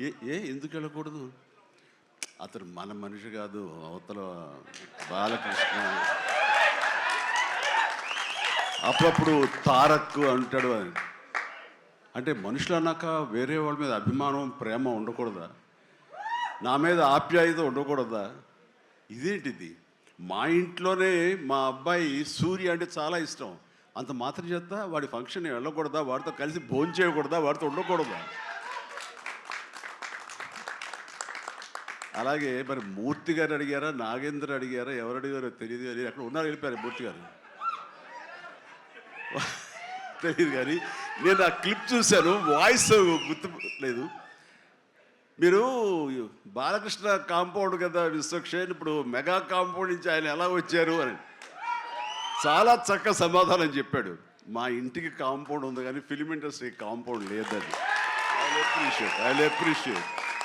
ఎందుకు వెళ్ళకూడదు? అతను మన మనిషి కాదు, అవతల బాలకృష్ణ. అప్పుడప్పుడు తారక్ అంటాడు అని. అంటే మనుషులు అన్నాక వేరే వాళ్ళ మీద అభిమానం, ప్రేమ ఉండకూడదా? నా మీద ఆప్యాయత ఉండకూడదా? ఇదేంటిది? మా ఇంట్లోనే మా అబ్బాయి సూర్య అంటే చాలా ఇష్టం. అంత మాత్రం చేత వాడి ఫంక్షన్ వెళ్ళకూడదా? వాడితో కలిసి భోజనం చేయకూడదా? వాడితో ఉండకూడదా? అలాగే మరి మూర్తి గారు అడిగారా, నాగేంద్ర అడిగారా, ఎవరు అడిగారో తెలియదు కానీ అక్కడ ఉన్నారు, వెళ్ళిపోయారు మూర్తి గారు. తెలియదు కానీ నేను ఆ క్లిప్ చూశాను, వాయిస్ గుర్తు లేదు. మీరు బాలకృష్ణ కాంపౌండ్ కదా విశ్వక్షేణ్, ఇప్పుడు మెగా కాంపౌండ్ నుంచి ఆయన ఎలా వచ్చారు అని చాలా చక్కగా సమాధానం చెప్పాడు. మా ఇంటికి కాంపౌండ్ ఉంది కానీ ఫిలిం ఇండస్ట్రీ కాంపౌండ్ లేదని. I appreciate.